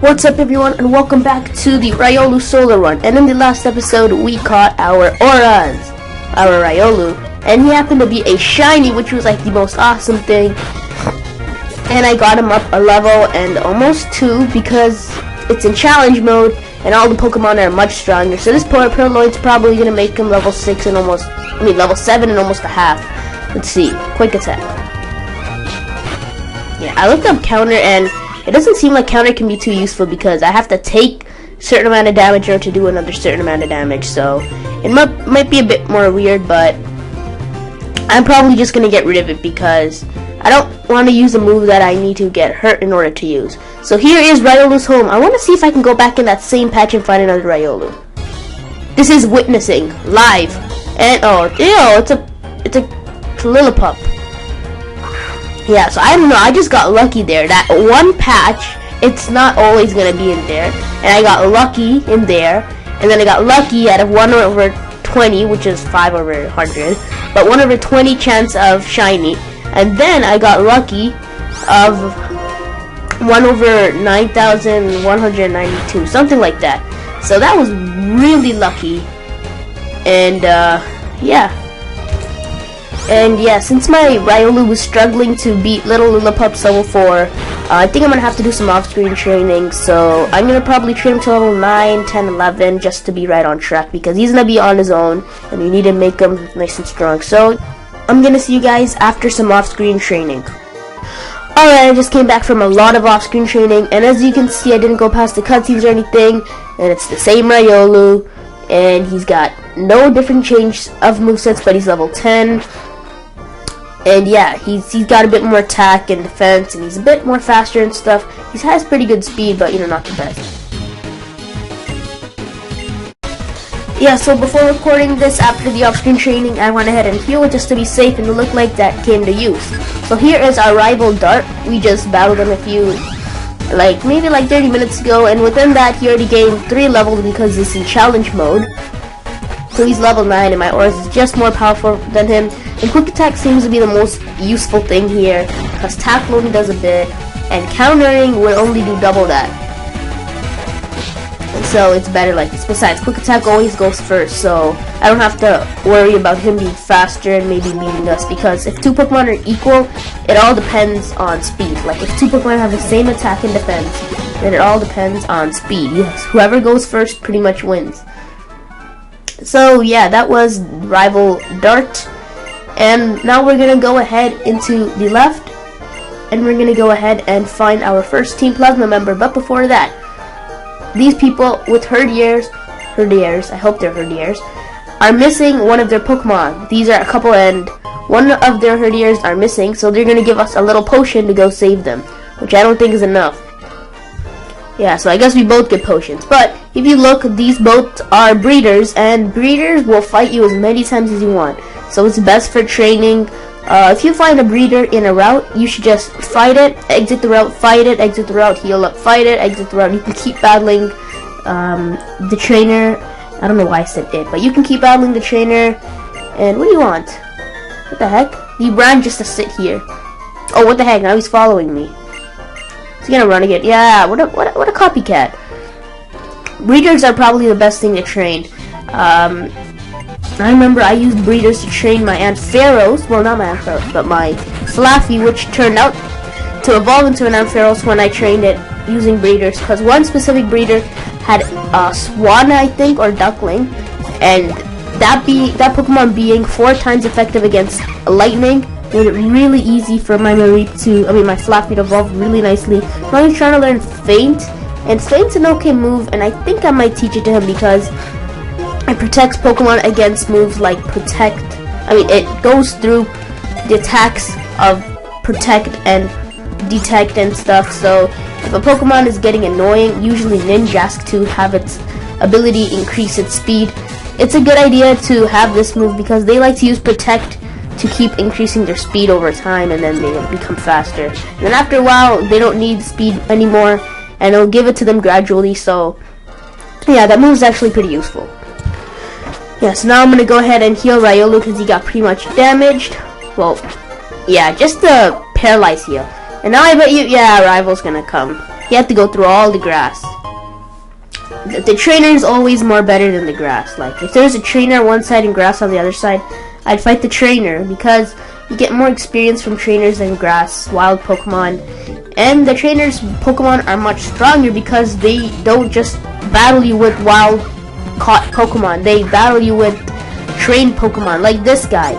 What's up everyone, and welcome back to the Riolu solo run. And in the last episode we caught our Auras, our Riolu, and he happened to be a shiny, which was like the most awesome thing. And I got him up a level and almost 2 because it's in challenge mode and all the Pokemon are much stronger. So this Purloin's probably gonna make him level 6 and level 7 and almost a half. Let's see, quick attack. Yeah, I looked up counter and it doesn't seem like counter can be too useful because I have to take a certain amount of damage or to do another certain amount of damage. So it might be a bit more weird, but I'm probably just going to get rid of it because I don't want to use a move that I need to get hurt in order to use. So here is Riolu's home. I want to see if I can go back in that same patch and find another Riolu. This is witnessing live. And oh, ew, it's a Lillipup. Yeah, so I don't know, I just got lucky there. That one patch, it's not always going to be in there. And I got lucky in there. And then I got lucky out of 1/20, which is 5/100. But 1/20 chance of shiny. And then I got lucky of 1/9192, something like that. So that was really lucky. And yeah. And yeah, since my Riolu was struggling to beat Little Lillipup's level 4, I think I'm going to have to do some off-screen training. So I'm going to probably train him to level 9, 10, 11 just to be right on track because he's going to be on his own and we need to make him nice and strong. So I'm going to see you guys after some off-screen training. Alright, I just came back from a lot of off-screen training and as you can see I didn't go past the cutscenes or anything and it's the same Riolu and he's got no different change of movesets but he's level 10. And yeah, he's got a bit more attack and defense, and he's a bit more faster and stuff. He has pretty good speed, but not the best. Yeah, so before recording this, after the off-screen training, I went ahead and healed just to be safe and to look like that came to use. So here is our rival Dart. We just battled him maybe 30 minutes ago, and within that, he already gained 3 levels because he's in challenge mode. So he's level 9 and my Auras is just more powerful than him. And quick attack seems to be the most useful thing here because tackle only does a bit and countering will only do double that. And so it's better like this. Besides, quick attack always goes first, so I don't have to worry about him being faster and maybe leading us because if 2 Pokemon are equal, it all depends on speed. Like if 2 Pokemon have the same attack and defense, then it all depends on speed. Yes, whoever goes first pretty much wins. So yeah, that was rival Dart. And now we're going to go ahead into the left. And we're going to go ahead and find our first Team Plasma member. But before that, these people with Herdiers, I hope they're Herdiers, are missing one of their Pokemon. These are a couple and one of their Herdiers are missing. So they're going to give us a little potion to go save them. Which I don't think is enough. Yeah, so I guess we both get potions. But if you look, these both are breeders, and breeders will fight you as many times as you want. So it's best for training. If you find a breeder in a route, you should just fight it, exit the route, fight it, exit the route, heal up, fight it, exit the route. You can keep battling the trainer. I don't know why I said it, but you can keep battling the trainer. And what do you want? What the heck? You ran just to sit here. Oh, what the heck? Now he's following me. He's gonna run again. Yeah, what a copycat. Breeders are probably the best thing to train. I remember I used breeders to train my Ampharos. Well, not my Ampharos, but my Slaffy, which turned out to evolve into an Ampharos when I trained it using breeders. Because one specific breeder had a Swan, I think, or Duckling, and that Pokemon being 4 times effective against lightning made it really easy for my Flappy to evolve really nicely. Now he's trying to learn Feint, and Feint's an okay move, and I think I might teach it to him because it protects Pokemon against moves like Protect. It goes through the attacks of Protect and Detect and stuff, so if a Pokemon is getting annoying, usually Ninjask to have its ability increase its speed. It's a good idea to have this move because they like to use Protect to keep increasing their speed over time and then they become faster. And then after a while, they don't need speed anymore and it'll give it to them gradually, so yeah, that move is actually pretty useful. Yeah, so now I'm going to go ahead and heal Riolu because he got pretty much damaged. Well, yeah, just the paralyze heal. And now I bet you, yeah, Rival's going to come. you have to go through all the grass. The trainer is always more better than the grass. Like, if there's a trainer on one side and grass on the other side, I'd fight the trainer because you get more experience from trainers than grass, wild Pokemon. And the trainers' Pokemon are much stronger because they don't just battle you with wild caught Pokemon. They battle you with trained Pokemon, like this guy.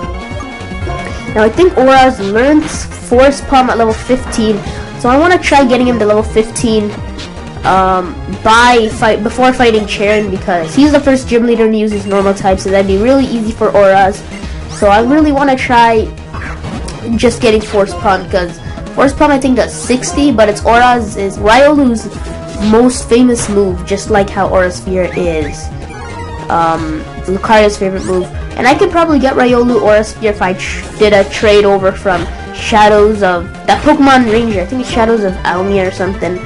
Now, I think Auras learns Force Palm at level 15, so I want to try getting him to level 15 before fighting Charon, because he's the first gym leader to use his normal type, so that'd be really easy for Auras. So I really want to try just getting Force Palm, because Force Palm I think does 60, but it's Auras is Riolu's most famous move, just like how Aura Sphere is Lucario's favorite move. And I could probably get Riolu Aura Sphere if I did a trade over from Shadows of that Pokemon Ranger. I think it's Shadows of Almia or something.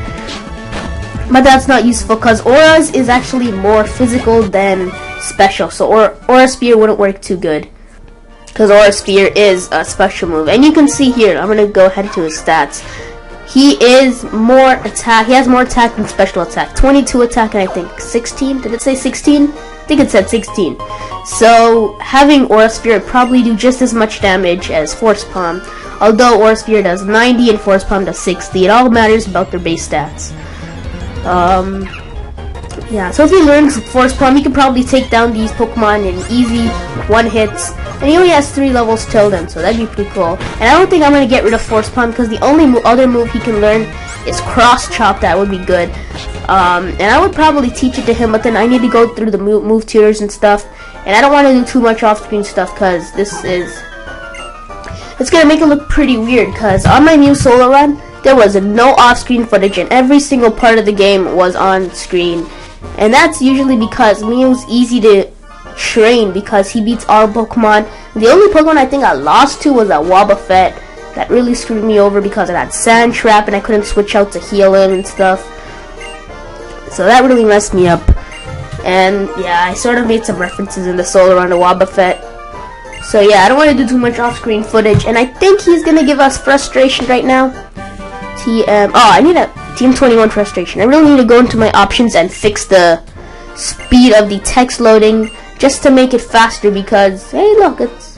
But that's not useful because Auras is actually more physical than special. So Aura Sphere wouldn't work too good, because Aura Sphere is a special move. And you can see here, I'm going to go ahead to his stats. He is more attack. He has more attack than special attack. 22 attack and I think 16. Did it say 16? I think it said 16. So having Aura Sphere would probably do just as much damage as Force Palm. Although Aura Sphere does 90 and Force Palm does 60. It all matters about their base stats. Yeah, so if he learns Force Palm, he can probably take down these Pokemon in easy one hits. And he only has 3 levels till then, so that'd be pretty cool. And I don't think I'm going to get rid of Force Palm, because the only other move he can learn is Cross Chop. That would be good. And I would probably teach it to him, but then I need to go through the move tutors and stuff. And I don't want to do too much off-screen stuff, because it's going to make it look pretty weird, because on my new solo run, there was no off-screen footage, and every single part of the game was on screen. And that's usually because Meow's easy to train because he beats all Pokemon. The only Pokemon I think I lost to was that Wobbuffet. That really screwed me over because of that Sand Trap, and I couldn't switch out to heal him and stuff. So that really messed me up. And yeah, I sort of made some references in the solo run to Wobbuffet. So yeah, I don't want to do too much off-screen footage. And I think he's going to give us Frustration right now. I need a TM21 Frustration. I really need to go into my options and fix the speed of the text loading just to make it faster, because hey, look, it's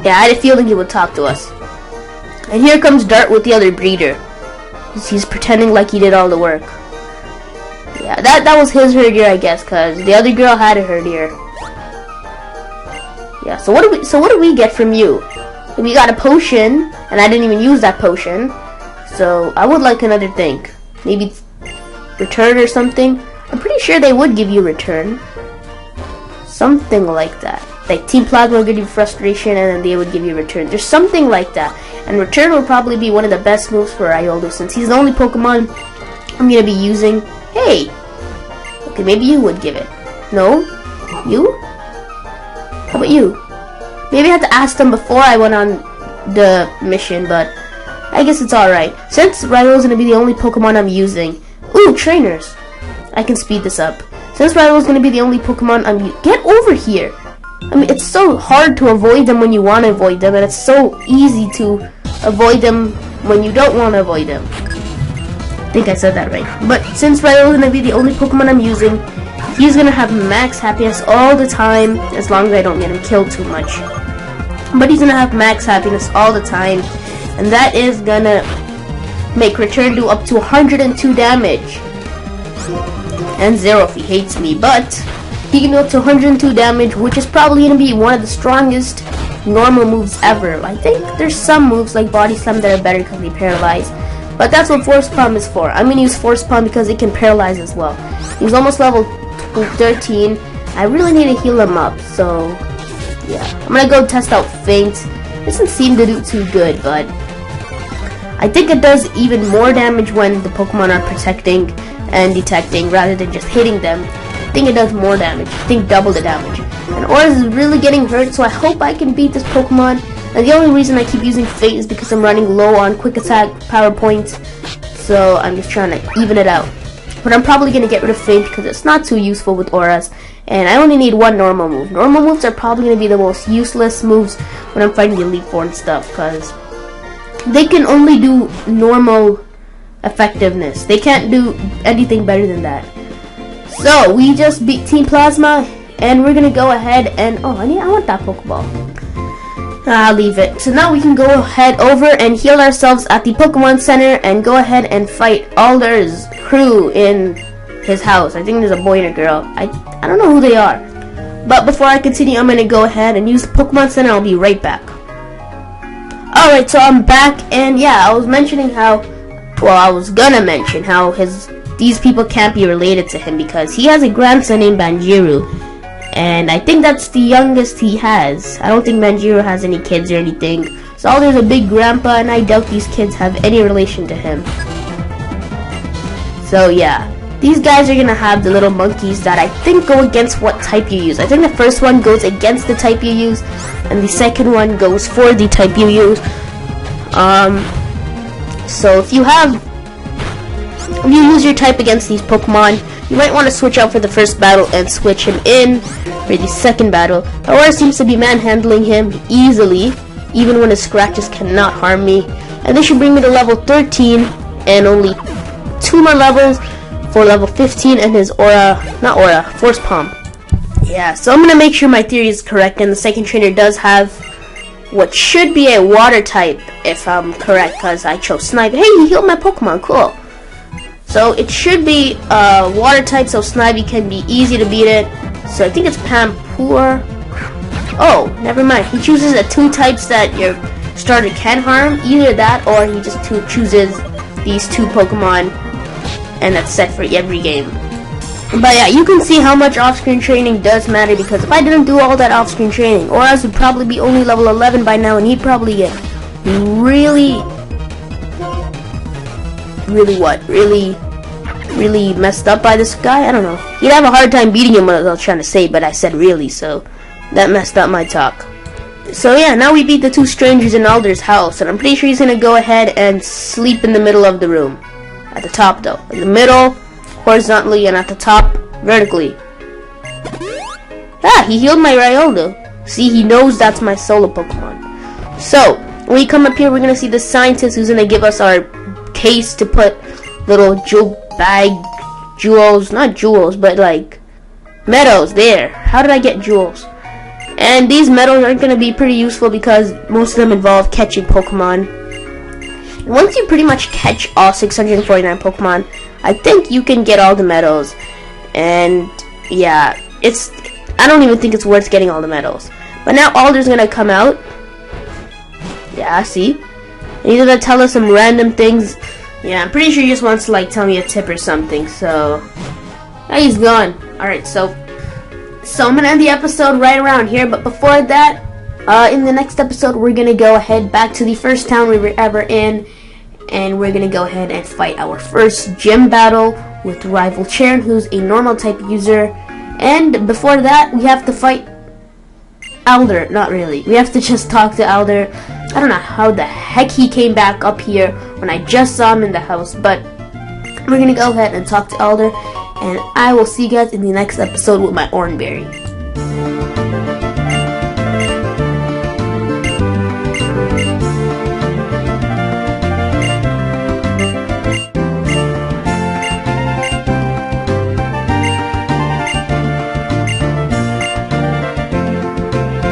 I had a feeling he would talk to us. And here comes Dart with the other breeder. He's pretending like he did all the work. Yeah, that was his Herdier, I guess, because the other girl had a Herdier. Yeah, so what do we get from you? We got a potion, and I didn't even use that potion. So I would like another thing. Maybe return or something. I'm pretty sure they would give you return. Something like that. Like Team Plasma will give you Frustration, and then they would give you return. There's something like that. And return will probably be one of the best moves for Riolu, since he's the only Pokemon I'm going to be using. Hey! Okay, maybe you would give it. No? You? How about you? Maybe I had to ask them before I went on the mission, but I guess it's alright. Since Riolu's going to be the only Pokemon I'm using. Ooh, trainers! I can speed this up. Since Riolu's going to be the only Pokemon I'm using. Get over here! I mean, it's so hard to avoid them when you want to avoid them, and it's so easy to avoid them when you don't want to avoid them. I think I said that right. But since Riolu's going to be the only Pokemon I'm using, he's going to have max happiness all the time, as long as I don't get him killed too much. But he's going to have max happiness all the time, and that is going to make return do up to 102 damage. And 0 if he hates me, but he can do up to 102 damage, which is probably going to be one of the strongest normal moves ever. I think there's some moves like Body Slam that are better because they paralyze, but that's what Force Palm is for. I'm going to use Force Palm because it can paralyze as well. He's almost level 13. I really need to heal him up, so yeah. I'm going to go test out Faint. Doesn't seem to do too good, but I think it does even more damage when the Pokemon are protecting and detecting rather than just hitting them. I think it does more damage. I think double the damage. And Auras is really getting hurt, so I hope I can beat this Pokemon. And the only reason I keep using Fate is because I'm running low on Quick Attack power points. So I'm just trying to even it out. But I'm probably going to get rid of Fate because it's not too useful with Auras. And I only need one normal move. Normal moves are probably going to be the most useless moves when I'm fighting the Elite Four and stuff, because they can only do normal effectiveness. They can't do anything better than that. So we just beat Team Plasma, and we're gonna go ahead and I want that Pokeball. I'll leave it. So now we can go ahead over and heal ourselves at the Pokemon Center and go ahead and fight Alder's crew in his house. I think there's a boy and a girl. I don't know who they are. But before I continue, I'm gonna go ahead and use the Pokemon Center. I'll be right back. Alright, so I'm back, and yeah, I was mentioning how, I was gonna mention how these people can't be related to him because he has a grandson named Banjiru, and I think that's the youngest he has. I don't think Banjiru has any kids or anything. So Alder's a big grandpa, and I doubt these kids have any relation to him. So yeah, these guys are gonna have the little monkeys that I think go against what type you use. I think the first one goes against the type you use, and the second one goes for the type you use. So if you use your type against these Pokemon, you might want to switch out for the first battle and switch him in for the second battle. Aurora seems to be manhandling him easily, even when his scratches cannot harm me. And this should bring me to level 13, and only 2 more levels for level 15 and his Force Palm. Yeah, so I'm gonna make sure my theory is correct, and the second trainer does have what should be a water type, if I'm correct, because I chose Snipe. Hey, he healed my Pokemon, cool. So it should be water type, so Snivy can be easy to beat it. So I think it's Pampur. Oh, never mind. He chooses the 2 types that your starter can harm. Either that, or he just chooses these 2 Pokemon, and that's set for every game. But yeah, you can see how much off-screen training does matter, because if I didn't do all that off-screen training, Oras would probably be only level 11 by now, and he'd probably get really messed up by this guy. I don't know. He'd have a hard time beating him, what I was trying to say, but I said really, so that messed up my talk. So yeah, now we beat the 2 strangers in Alder's house, and I'm pretty sure he's gonna go ahead and sleep in the middle of the room. At the top though. In the middle, horizontally, and at the top, vertically. Ah, he healed my Riolu. See, he knows that's my solo Pokemon. So, when we come up here, we're gonna see the scientist who's gonna give us our case to put little jewels, not jewels, but like medals there. How did I get jewels? And these medals are gonna be pretty useful because most of them involve catching Pokemon. Once you pretty much catch all 649 Pokemon, I think you can get all the medals. And yeah, I don't even think it's worth getting all the medals. But now Alder's gonna come out. Yeah, see? And he's gonna tell us some random things. Yeah, I'm pretty sure he just wants to like tell me a tip or something. So now he's gone. Alright, so I'm gonna end the episode right around here. But before that, in the next episode, we're gonna go ahead back to the first town we were ever in, and we're gonna go ahead and fight our first gym battle with Rival Chern, who's a normal type user. And before that, we have to fight Alder. Not really. We have to just talk to Alder. I don't know how the heck he came back up here when I just saw him in the house, but we're gonna go ahead and talk to Alder, and I will see you guys in the next episode with my Oranberry.